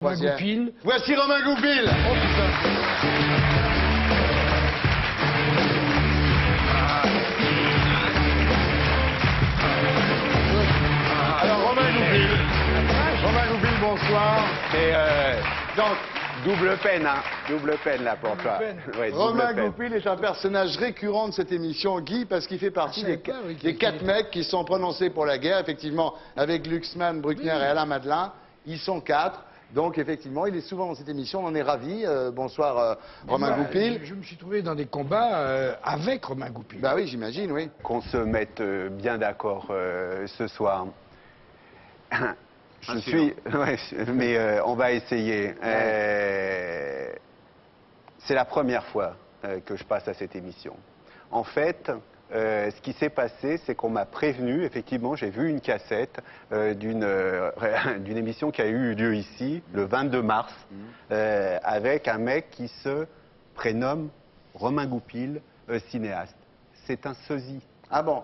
Romain Goupil. Voici Romain Goupil. Oh putain. Alors Romain Goupil, bonsoir. Et donc, double peine, hein. Double peine là pour toi. Ouais, Romain peine. Goupil est un personnage récurrent de cette émission, Guy, parce qu'il fait partie des quatre mecs qui sont prononcés pour la guerre. Effectivement, avec Luxman, Bruckner et Alain Madelin, ils sont quatre. Donc, effectivement, il est souvent dans cette émission, on en est ravis. Bonsoir, Romain Goupil. Je me suis trouvé dans des combats avec Romain Goupil. Bah oui, j'imagine, oui. Qu'on se mette bien d'accord ce soir. Je suis... Ouais, mais on va essayer. C'est la première fois que je passe à cette émission. En fait... ce qui s'est passé, c'est qu'on m'a prévenu, effectivement, j'ai vu une cassette d'une émission qui a eu lieu ici, le 22 mars, avec un mec qui se prénomme Romain Goupil, cinéaste. C'est un sosie. Ah bon?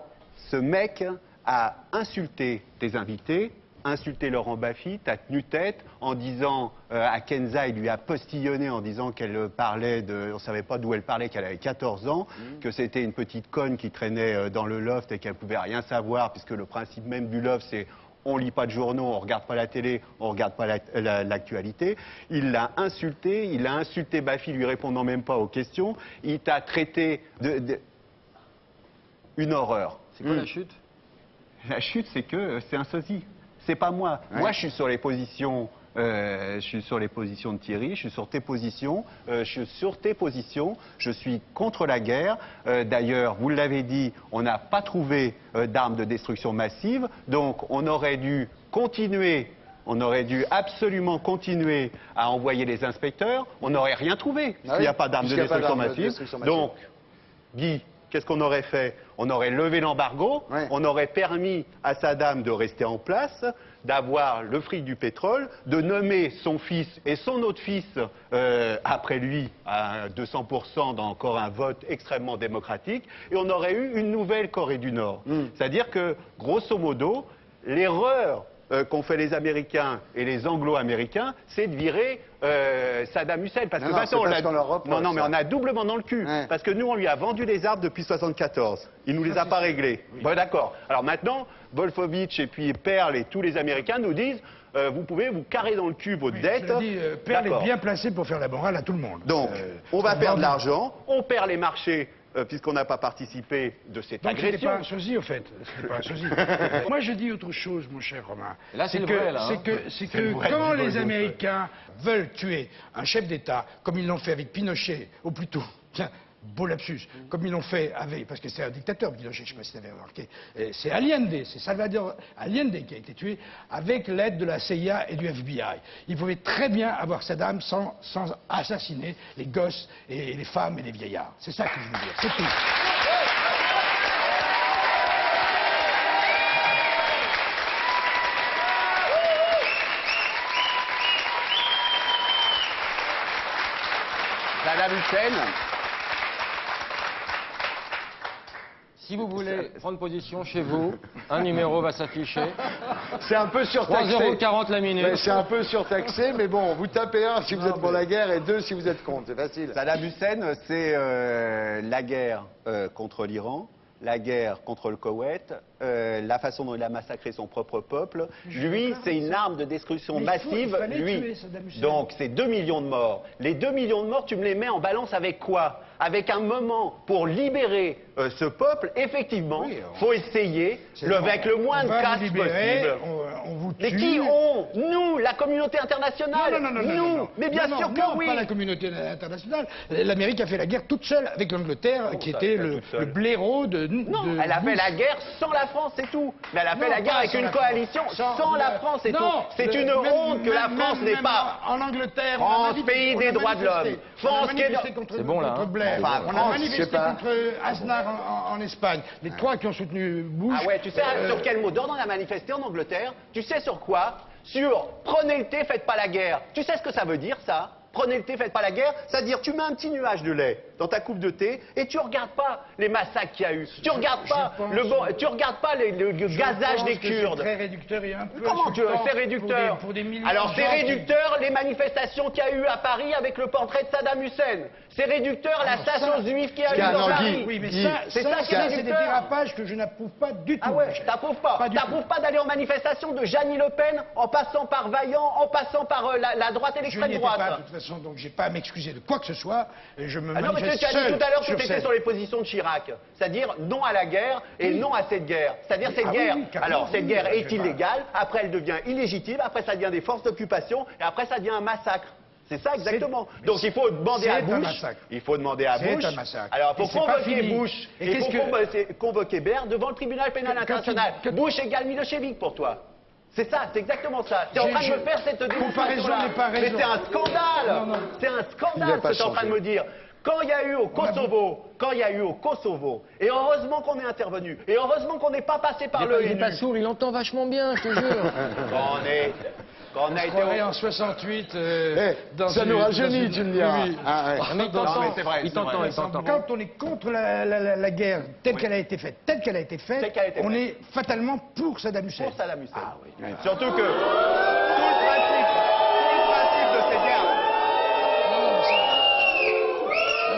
Ce mec a insulté tes invités, insulté Laurent Baffy, t'as tenu tête en disant à Kenza, il lui a postillonné en disant qu'elle parlait de... On ne savait pas d'où elle parlait, qu'elle avait 14 ans, que c'était une petite conne qui traînait dans le loft et qu'elle ne pouvait rien savoir, puisque le principe même du loft, c'est on lit pas de journaux, on regarde pas la télé, on regarde pas l'actualité. Il l'a insulté Baffy, lui répondant même pas aux questions. Il t'a traité de... Une horreur. C'est quoi la chute? La chute, c'est que c'est un sosie. C'est pas moi. Ouais. Moi, je suis sur les positions. Je suis sur les positions de Thierry. Je suis sur tes positions. Je suis contre la guerre. D'ailleurs, vous l'avez dit, on n'a pas trouvé d'armes de destruction massive. Donc, on aurait dû continuer. On aurait dû absolument continuer à envoyer les inspecteurs. On n'aurait rien trouvé. S'il n'y a pas d'armes de destruction massive. Donc, Guy. Qu'est-ce qu'on aurait fait? On aurait levé l'embargo, on aurait permis à Saddam de rester en place, d'avoir le fric du pétrole, de nommer son fils et son autre fils après lui à 200% dans encore un vote extrêmement démocratique, et on aurait eu une nouvelle Corée du Nord. C'est-à-dire que, grosso modo, l'erreur qu'ont fait les Américains et les Anglo-Américains, c'est de virer Saddam Hussein. Parce que mais on a doublement dans le cul. Parce que nous, on lui a vendu les armes depuis 1974. Il nous les a pas réglées. Oui. Bon, d'accord. Alors maintenant, Wolfowitz et puis Perle et tous les Américains nous disent vous pouvez vous carrer dans le cul votre dette. Perle est bien placé pour faire la morale à tout le monde. Donc, on va perdre de l'argent, on perd les marchés. Puisqu'on n'a pas participé de cette agression. C'était pas un sosie, au fait. C'était pas un sosie. Moi, je dis autre chose, mon cher Romain. Là, c'est que quand les Américains veulent tuer un chef d'État, comme ils l'ont fait avec Pinochet, ou plutôt, tiens, beau lapsus, comme ils l'ont fait avec, parce que c'est un dictateur, Pinochet, je ne sais pas si vous avez remarqué, c'est Allende, c'est Salvador Allende qui a été tué avec l'aide de la CIA et du FBI. Il pouvait très bien avoir Saddam sans assassiner les gosses et les femmes et les vieillards. C'est ça que je veux dire, c'est tout. Saddam Hussein. Si vous voulez prendre position chez vous, un numéro va s'afficher. C'est un peu surtaxé. 3,40 la minute. C'est un peu surtaxé, mais bon, vous tapez 1 si vous êtes pour la guerre et 2 si vous êtes contre, c'est facile. Saddam Hussein, c'est la guerre contre l'Iran, la guerre contre le Koweït, la façon dont il a massacré son propre peuple. Lui, c'est une arme de destruction massive. Lui, donc c'est 2 millions de morts. Les 2 millions de morts, tu me les mets en balance avec quoi? Avec un moment pour libérer ce peuple, effectivement, faut essayer avec le moins de casse possible. On vous tue. Mais qui ont? Nous, la communauté internationale. Non. Mais bien sûr que oui. Pas la communauté internationale. L'Amérique a fait la guerre toute seule avec l'Angleterre, qui était le blaireau de... Non, elle a fait la guerre sans la France, c'est tout. Mais elle a fait la guerre avec une coalition sans la France, c'est tout. C'est une honte que la France n'est pas... En Angleterre... France, pays des droits de l'homme. France qui est... C'est bon là. Enfin, on a manifesté contre Aznar en Espagne. Les trois qui ont soutenu Bush... Ah ouais, tu sais sur quel mot d'ordre on a manifesté en Angleterre? Tu sais sur quoi? Sur prenez le thé, faites pas la guerre. Tu sais ce que ça veut dire, ça? prenez le thé, faites pas la guerre. C'est-à-dire, tu mets un petit nuage de lait dans ta coupe de thé et tu regardes pas les massacres qu'il y a eu. Tu regardes pas le gazage des Kurdes. C'est très réducteur et un peu. Comment c'est réducteur? Pour des millions Alors de c'est gens réducteur les manifestations qu'il y a eu à Paris avec le portrait de Saddam Hussein. C'est réducteur la station juive qu'il y a eu dans Paris. Oui, mais Guy, ça, c'est ça qui est c'est des réducteur. dérapages que je n'approuve pas du tout. Ah ouais, t'approuves pas. Pas du T'approuves pas d'aller en manifestation de Jeannie Le Pen en passant par Vaillant, en passant par la droite et Je n'y l'extrême étais droite. pas, de toute façon, donc j'ai pas à m'excuser de quoi que ce soit. Et je me Ah non, mais manifeste tu as dit seul tout à l'heure que tu sur étais scène. sur les positions de Chirac, c'est-à-dire non à la guerre et non à cette guerre. C'est-à-dire cette Ah oui, guerre. oui, carrément, Alors cette oui, guerre je est sais illégale, après elle devient illégitime, après ça devient des forces d'occupation et après ça devient un massacre. C'est ça exactement. Donc il faut demander à c'est un Bush. massacre. Il faut demander à C'est Bush. un massacre. Alors il Et faut c'est pas convoquer fini. Bush Et et il qu'est-ce faut convoquer Baird devant le tribunal pénal Quand tu- international. quand- Bush égale Milosevic pour toi. C'est ça, c'est exactement ça. Tu es en J'ai- train de me je- faire cette comparaison démonstration-là. n'est pas Mais raison. c'est un scandale. Non, non. C'est un Il va scandale pas ce que tu es en train de changer. me dire. Quand il y a eu au Kosovo, et heureusement qu'on est intervenu, et heureusement qu'on n'est pas passé par le Il est pas LNU. sourd, il entend vachement bien, je te jure. Quand on a Je été croirais au... en 68. Ça nous rajeunit, tu me diras. Oui, oui. Ah, ouais. Mais il t'entend, mais c'est vrai, il c'est t'entend, vrai. il t'entend. Quand on est contre la guerre telle qu'elle a été faite, Telle qu'elle a été on faite. est fatalement pour Saddam Hussein. Pour Saddam Hussein. Ah oui. Surtout que tout le principe de cette guerre...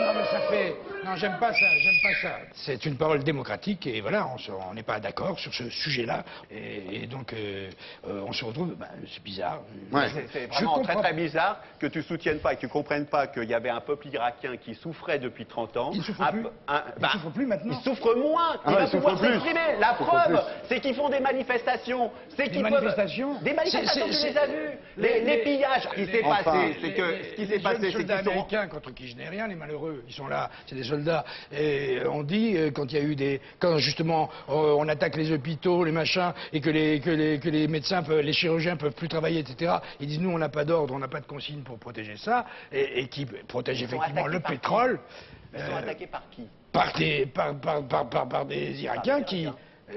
Non, mais ça fait. Non, j'aime pas ça, j'aime pas ça. C'est une parole démocratique et voilà, on n'est pas d'accord sur ce sujet-là. Et donc, on se retrouve. Bah, c'est bizarre. Ouais. C'est Je vraiment très comprends. très bizarre que tu soutiennes pas et que tu comprennes pas qu'il y avait un peuple irakien qui souffrait depuis 30 ans. Il souffre plus. Il souffre plus maintenant. Il souffre moins. Il Ah ouais, va il souffre pouvoir plus. s'exprimer. La Il souffre preuve, plus. c'est qu'ils font des manifestations. C'est Des qu'ils peuvent- manifestations Des manifestations, C'est- tu les as vues. Les pillages. Ce qui s'est Enfin. passé, c'est que ce qui s'est passé, Les c'est soldats qu'ils sont... américains contre qui je n'ai rien, les malheureux, ils sont là, c'est des soldats. Et on dit, quand il y a eu quand justement on attaque les hôpitaux, les machins, et que les médecins, les chirurgiens peuvent plus travailler, etc. Ils disent, nous, on n'a pas d'ordre, on n'a pas de consigne pour protéger ça, et qui protège Ils sont effectivement attaqués le par qui pétrole. Ils sont attaqués par qui? Par des Irakiens qui...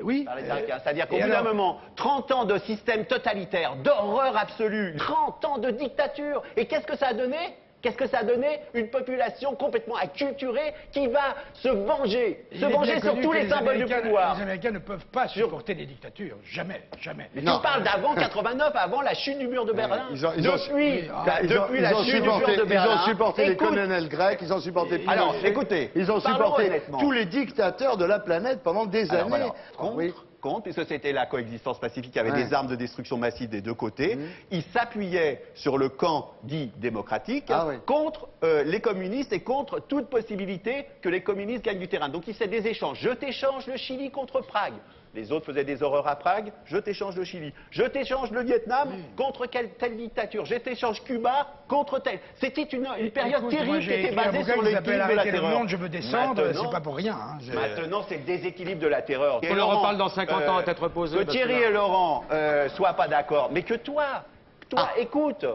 Oui. Par les Irakiens. C'est-à-dire qu'au et bout d'un alors moment, 30 ans de système totalitaire, d'horreur absolue, 30 ans de dictature, et qu'est-ce que ça a donné? Qu'est-ce que ça a donné? Une population complètement acculturée qui va se venger. Il Se est bien venger sur connu tous que les symboles du Américains- pouvoir. Les Américains ne peuvent pas supporter des dictatures. Jamais, jamais. Mais Non. tu parles d'avant 89, avant la chute du mur de Berlin. Ils ont- Depuis la chute du mur de Berlin. Ils ont supporté les Écoute, colonels grecs, ils ont supporté Alors, Pinochet, écoutez, ils ont parlons supporté honnêtement. tous les dictateurs de la planète pendant des Alors, années. voilà, contre, puisque c'était la coexistence pacifique avec Ouais. des armes de destruction massive des deux côtés. Ils s'appuyaient sur le camp dit démocratique Ah oui. contre les communistes et contre toute possibilité que les communistes gagnent du terrain. Donc il s'est des échanges. Je t'échange le Chili contre Prague. Les autres faisaient des horreurs à Prague. Je t'échange le Chili. Je t'échange le Vietnam contre telle dictature. Je t'échange Cuba contre telle. C'était une période Écoute, terrible moi, qui j'ai était écrit un basée bouquin sur qui l'équilibre s'appelle de la Arrêtez le terreur. monde, je veux descendre, Maintenant- c'est pas pour rien. Hein. Maintenant, c'est le déséquilibre de la terreur. On en reparle dans 50 ans à tête reposée, Que parce Thierry que là- et Laurent soient pas d'accord, mais que toi, écoute,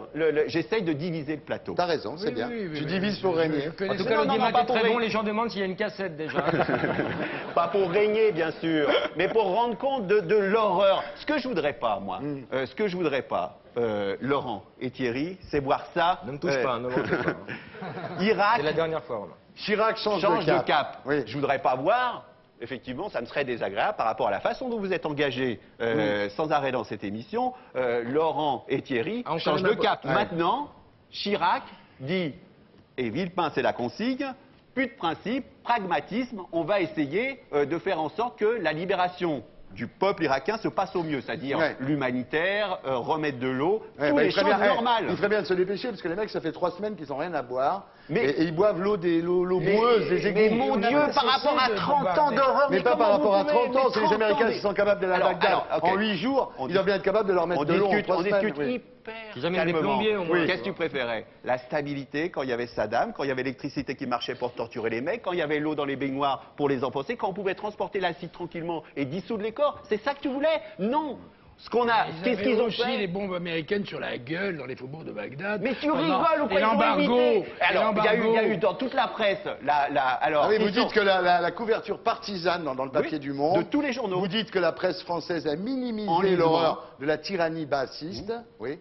j'essaye de diviser le plateau. T'as raison, c'est Oui, bien. oui, oui, Tu oui, divises oui, pour je- régner. je connais En tout ça. cas, Non, le non, débat non, pas est très pour bon. Les gens demandent s'il y a une cassette déjà. Pas pour régner, bien sûr, mais pour rendre compte de l'horreur. Ce que je voudrais pas, moi, ce que je voudrais pas, Laurent et Thierry, c'est voir ça. Ne me touche pas, ne lancez pas. Irak, C'est la dernière fois. Romain. Chirac change de cap. Oui. Je voudrais pas voir. Effectivement, ça me serait désagréable par rapport à la façon dont vous êtes engagés sans arrêt dans cette émission. Laurent et Thierry Ah, on changent connaît de ma- cap. Ouais. Maintenant, Chirac dit, et Villepin c'est la consigne, plus de principe, pragmatisme, on va essayer de faire en sorte que la libération du peuple irakien se passe au mieux, c'est-à-dire Ouais. l'humanitaire, remettre de l'eau, Ouais, toutes bah, les il ferait choses bien- normales. Il ferait bien de se dépêcher parce que les mecs, ça fait 3 semaines qu'ils n'ont rien à boire. Mais- Et ils boivent l'eau boueuse des égouts. Mais mon on a Dieu, pas par cessé rapport à de 30 ans bombarder. d'horreur, Mais pas comment par rapport à vous pouvez- 30 ans, mais c'est les 30 Américains ans, qui sont capables de la Alors, Bagdad. ok. En 8 jours, On ils doivent bien être capables de leur mettre de l'eau en 3 on semaines. discute oui. hyper J'ai jamais eu des calmement. plombiers, au moins. Qu'est-ce que tu préférais? La stabilité quand il y avait Saddam, quand il y avait l'électricité qui marchait pour torturer les mecs, quand il y avait l'eau dans les baignoires pour les enfoncer, quand on pouvait transporter l'acide tranquillement et dissoudre les corps? C'est ça que tu voulais? Non. Ce qu'on a, Ils qu'est-ce avaient qu'ils ont aussi fait? les bombes américaines sur la gueule dans les faubourgs de Bagdad. Mais tu Pendant- rigoles ou quoi? Et Ils ont l'embargo. imité. Alors, il l'embargo. y a eu dans toute la presse, alors, Ah oui, vous ils sont- dites que la couverture partisane dans le papier Oui, du Monde. de tous les journaux. Vous dites que la presse française a En minimisé lisant. l'horreur de la tyrannie bassiste. Oui.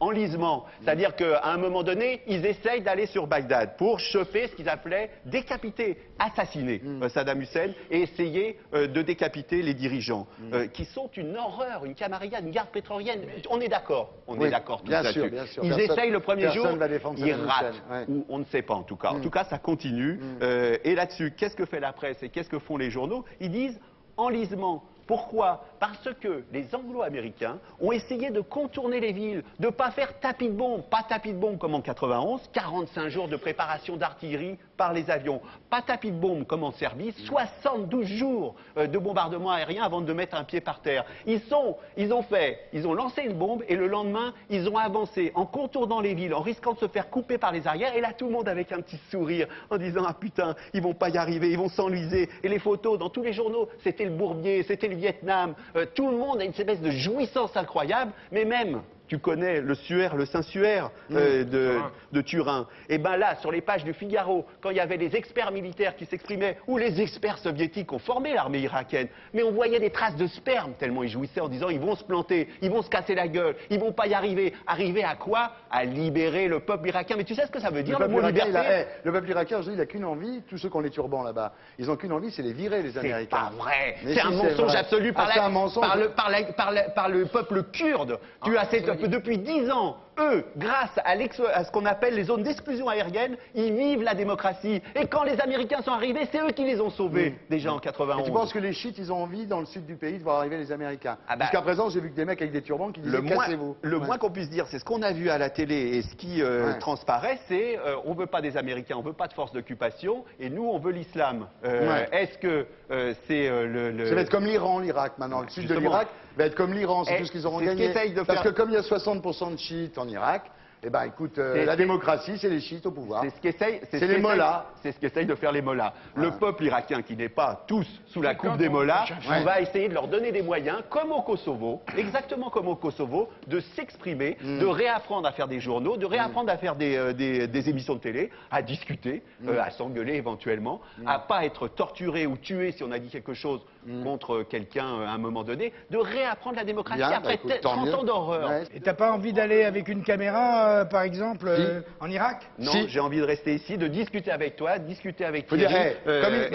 enlisement. C'est-à-dire qu'à un moment donné, ils essayent d'aller sur Bagdad pour choper ce qu'ils appelaient décapiter, assassiner Saddam Hussein et essayer de décapiter les dirigeants, qui sont une horreur, une camarilla, une garde prétorienne. On est d'accord, on est d'accord tous là-dessus. Ils essayent le premier jour, ils ratent, ou on ne sait pas en tout cas. En tout cas, ça continue. Et là-dessus, qu'est-ce que fait la presse et qu'est-ce que font les journaux? Ils disent enlisement. Pourquoi? Parce que les Anglo-Américains ont essayé de contourner les villes, de ne pas faire tapis de bombes. Pas tapis de bombes comme en 91, 45 jours de préparation d'artillerie par les avions. Pas tapis de bombes comme en Serbie, 72 jours de bombardement aérien avant de mettre un pied par terre. Ils ont lancé une bombe et le lendemain, ils ont avancé en contournant les villes, en risquant de se faire couper par les arrières. Et là, tout le monde avec un petit sourire en disant « Ah putain, ils vont pas y arriver, ils vont s'enliser. » Et les photos dans tous les journaux, c'était le Bourbier, c'était le Vietnam. Tout le monde a une espèce de jouissance incroyable, mais même... Tu connais le Suaire, le Saint-Suaire de Turin. Et bien là, sur les pages du Figaro, quand il y avait les experts militaires qui s'exprimaient, ou les experts soviétiques ont formé l'armée irakienne, mais on voyait des traces de sperme, tellement ils jouissaient en disant ils vont se planter, ils vont se casser la gueule, ils vont pas y arriver. Arriver à quoi? À libérer le peuple irakien. Mais tu sais ce que ça veut dire, le mot liberté? Le peuple irakien, je dis, il n'a qu'une envie, tous ceux qui ont les turbans là-bas, ils n'ont qu'une envie, c'est les virer, les Américains. C'est pas vrai. C'est un mensonge absolu par le peuple kurde. Tu as depuis 10 ans, eux, grâce à ce qu'on appelle les zones d'exclusion aérienne, ils vivent la démocratie. Et quand les Américains sont arrivés, c'est eux qui les ont sauvés, déjà en 91. Et tu penses que les chiites, ils ont envie, dans le sud du pays, de voir arriver les Américains? Jusqu'à présent, j'ai vu que des mecs avec des turbans qui disaient « cassez-vous ». Le moins qu'on puisse dire, c'est ce qu'on a vu à la télé et ce qui transparaît, c'est on ne veut pas des Américains, on ne veut pas de force d'occupation, et nous, on veut l'islam. Est-ce que c'est Ça va être comme l'Iran, l'Irak, maintenant. Le sud de l'Irak va être comme l'Iran, c'est tout ce qu'ils auront gagné. Parce que comme il y a 60% de chiites en Irak, eh ben, écoute, la démocratie, c'est les chiites au pouvoir. C'est les mollahs. C'est ce qu'essayent de faire les mollahs. Le peuple irakien, qui n'est pas tous sous la coupe des mollahs, on va essayer de leur donner des moyens, comme au Kosovo, exactement comme au Kosovo, de s'exprimer, de réapprendre à faire des journaux, de réapprendre à faire des émissions de télé, à discuter, à s'engueuler éventuellement, à pas être torturé ou tué si on a dit quelque chose contre quelqu'un à un moment donné, de réapprendre la démocratie après 30 ans d'horreur. Et t'as pas envie d'aller avec une caméra par exemple, en Irak? Non, j'ai envie de rester ici, de discuter avec toi, discuter avec Thierry,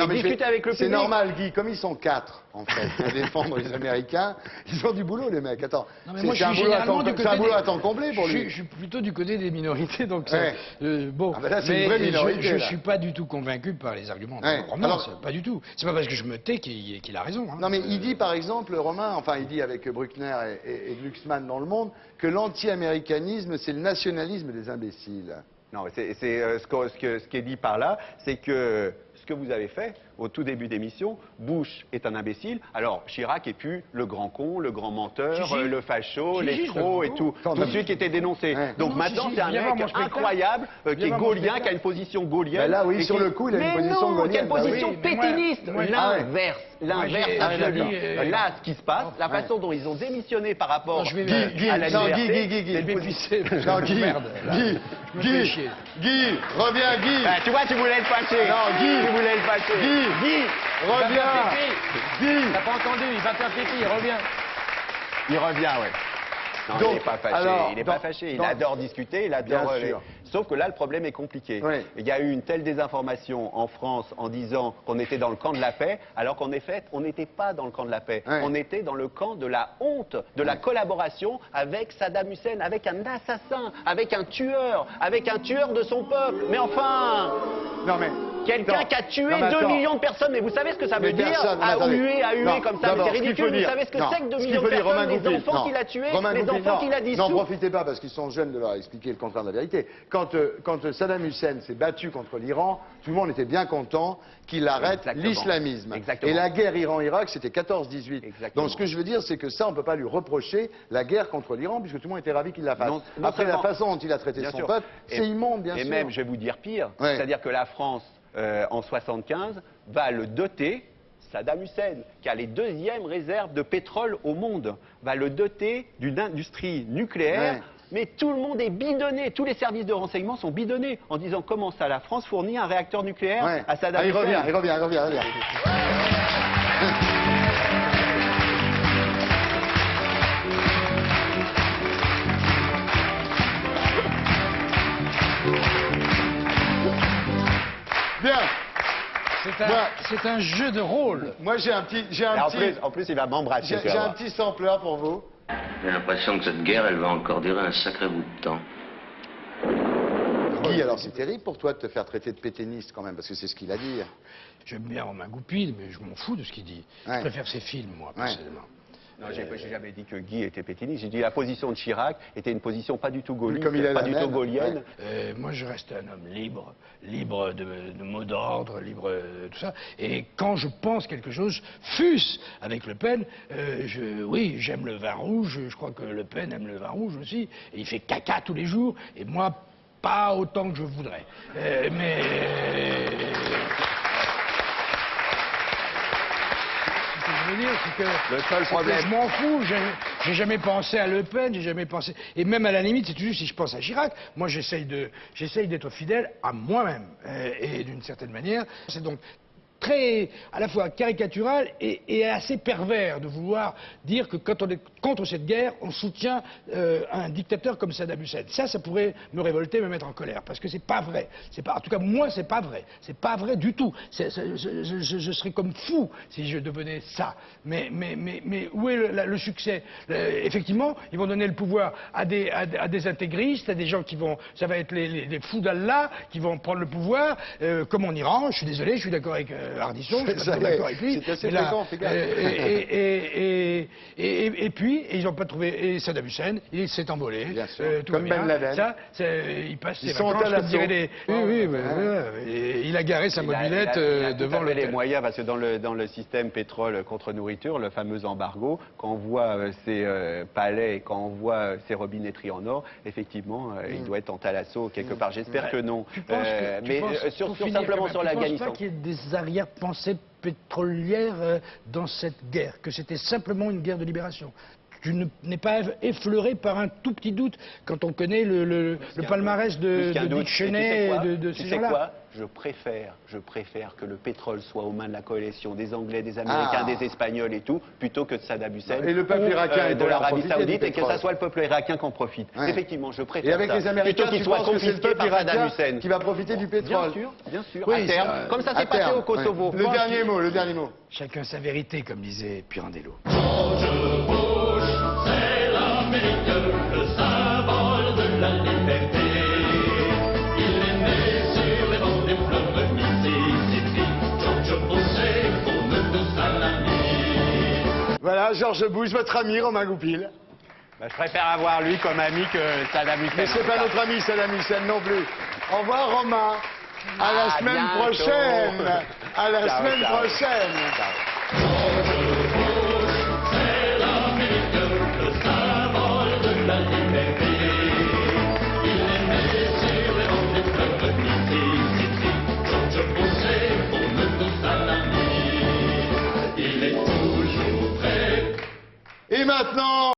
discuter avec le public. C'est normal, Guy, comme ils sont 4, en fait, à défendre les Américains, ils ont du boulot, les mecs. Attends, c'est un boulot à temps complet pour lui. Je suis plutôt du côté des minorités, donc bon. Là, c'est une vraie minorité. Je ne suis pas du tout convaincu par les arguments de Romain, pas du tout. C'est pas parce que je me tais qu'il a raison. Non, mais il dit, par exemple, Romain, enfin, il dit avec Bruckner et Glucksmann dans Le Monde, que l'anti-américanisme, c'est le nationalisme des imbéciles. Non, ce qui est dit par là, c'est que ce que vous avez fait au tout début d'émission, Bush est un imbécile, alors Chirac est plus le grand con, le grand menteur, le facho, l'escroc et tout celui qui était dénoncé. Donc maintenant, c'est un mec incroyable, qui est gaulien, qui a une position gaulienne. Ben là, oui, sur le coup, il a une position gaulienne. Qui a une position pétainiste, l'inverse. Absolu. Là, ce qui se passe, la façon dont ils ont démissionné par rapport à la liberté... Guy, reviens, Guy. Tu vois, tu voulais être fâché. Non, Guy, tu voulais être fâché. Guy, reviens. Guy. T'as pas entendu, il va faire pipi, il revient. Il revient, ouais. Non, donc, il n'est pas fâché, il n'est pas fâché, il adore discuter, il adore... Sauf que là, le problème est compliqué. Oui. Il y a eu une telle désinformation en France en disant qu'on était dans le camp de la paix, alors qu'en effet, on n'était pas dans le camp de la paix. Oui. On était dans le camp de la honte, de la collaboration avec Saddam Hussein, avec un assassin, avec un tueur de son peuple. Mais enfin... Non, mais... Quelqu'un qui a tué 2 millions de personnes, mais vous savez ce que ça veut dire? À huer comme ça, c'est ridicule. Vous savez ce que c'est que 2 millions de personnes, les enfants qu'il a tués, les enfants qu'il a dissous? N'en profitez pas parce qu'ils sont jeunes de leur expliquer le contraire de la vérité. Quand Saddam Hussein s'est battu contre l'Iran, tout le monde était bien content qu'il arrête l'islamisme. Et la guerre Iran-Irak, c'était 14-18. Donc ce que je veux dire, c'est que ça, on ne peut pas lui reprocher la guerre contre l'Iran, puisque tout le monde était ravi qu'il la fasse. Après, la façon dont il a traité son peuple, c'est immonde, bien sûr. Et même, je vais vous dire pire, c'est-à-dire que la France, en 75, va le doter, Saddam Hussein, qui a les 2e réserves de pétrole au monde, va le doter d'une industrie nucléaire. Ouais. Mais tout le monde est bidonné, tous les services de renseignement sont bidonnés en disant comment ça la France fournit un réacteur nucléaire à Saddam Hussein. Il revient. Bien. C'est un jeu de rôle. Moi, j'ai un petit... En plus, il va m'embrasser. J'ai un petit sampler pour vous. J'ai l'impression que cette guerre, elle va encore durer un sacré bout de temps. Guy, alors c'est terrible pour toi de te faire traiter de pétainiste quand même, parce que c'est ce qu'il a dit. J'aime bien Romain Goupil, mais je m'en fous de ce qu'il dit. Ouais. Je préfère ses films, moi, personnellement. Non, j'ai jamais dit que Guy était pétainiste. J'ai dit que la position de Chirac était une position pas du tout gaulliste, Comme il a pas la du même. tout gaulienne. Moi, je reste un homme libre, libre de mots d'ordre, libre de tout ça. Et quand je pense quelque chose, fût-ce avec Le Pen, oui, j'aime le vin rouge, je crois que Le Pen aime le vin rouge aussi, et il fait caca tous les jours, et moi, pas autant que je voudrais. Ce que je veux dire, c'est que Le seul problème, je m'en fous, j'ai jamais pensé à Le Pen, j'ai jamais pensé... Et même à la limite, c'est juste si je pense à Chirac, moi j'essaye d'être fidèle à moi-même. Et d'une certaine manière, c'est donc très, à la fois caricatural et assez pervers de vouloir dire que quand on est contre cette guerre, on soutient un dictateur comme Saddam Hussein. Ça pourrait me révolter, me mettre en colère, parce que c'est pas vrai. En tout cas, moi, c'est pas vrai. C'est pas vrai du tout. Je serais comme fou si je devenais ça. Mais où est le succès? Effectivement, ils vont donner le pouvoir à des intégristes, à des gens qui vont... Ça va être les fous d'Allah qui vont prendre le pouvoir, comme en Iran. Je suis désolé, je suis d'accord avec... Ardisson, je suis d'accord avec lui. C'est assez fréquent, fais gaffe. Et puis, ils n'ont pas trouvé. Et Saddam Hussein, il s'est envolé. Bien sûr. Tout Comme va bien. Ben Laden. Ça, il passe ses sont vacances, à comme diraient les... Oui, Ouais. et il a garé sa mobilette il a devant tout à fait les l'hôtel. moyens, parce que dans le système pétrole contre nourriture, le fameux embargo, quand on voit ces palais et quand on voit ces robinetteries en or, effectivement, il doit être en talasso quelque part. J'espère que non. Mais simplement sur l'Afghanistan. Tu ne penses pas qu'il y ait des arrière-pensées pétrolières dans cette guerre, que c'était simplement une guerre de libération? Tu n'es pas effleuré par un tout petit doute quand on connaît le palmarès de Dick Cheney et de ces gens-là? Je préfère que le pétrole soit aux mains de la coalition des Anglais, des Américains, des Espagnols et tout, plutôt que de Saddam Hussein Et le peuple irakien de l'Arabie Saoudite, et que ça ça soit le peuple irakien qui en profite. Ouais. Effectivement, je préfère Et avec ça, les Américains, plutôt qu'il tu soit penses que c'est le confisqué peuple par Saddam irakien Hussein. qui va profiter du pétrole? Bien sûr, Oui, à terme, ça, comme ça À s'est passé terme, au Kosovo. ouais. Le dernier mot. Chacun sa vérité, comme disait Pirandello. George Bush, c'est l'Amérique, le symbole de la liberté. Il est né sur les bancs du fleuve Mississippi. George Bush, c'est pour nous tous un ami. Voilà, George Bush, votre ami Romain Goupil. Je préfère avoir lui comme ami que Saddam Hussein. Mais c'est pas notre ami Saddam Hussein non plus. Au revoir Romain. À la semaine bientôt. prochaine. À la Ciao, semaine ciao. prochaine. C'est l'Amérique, le symbole de la liberté. Il est né sur les bancs du fleuve Mississippi. George Bush, c'est pour nous tous un ami. Il est toujours prêt. Et maintenant...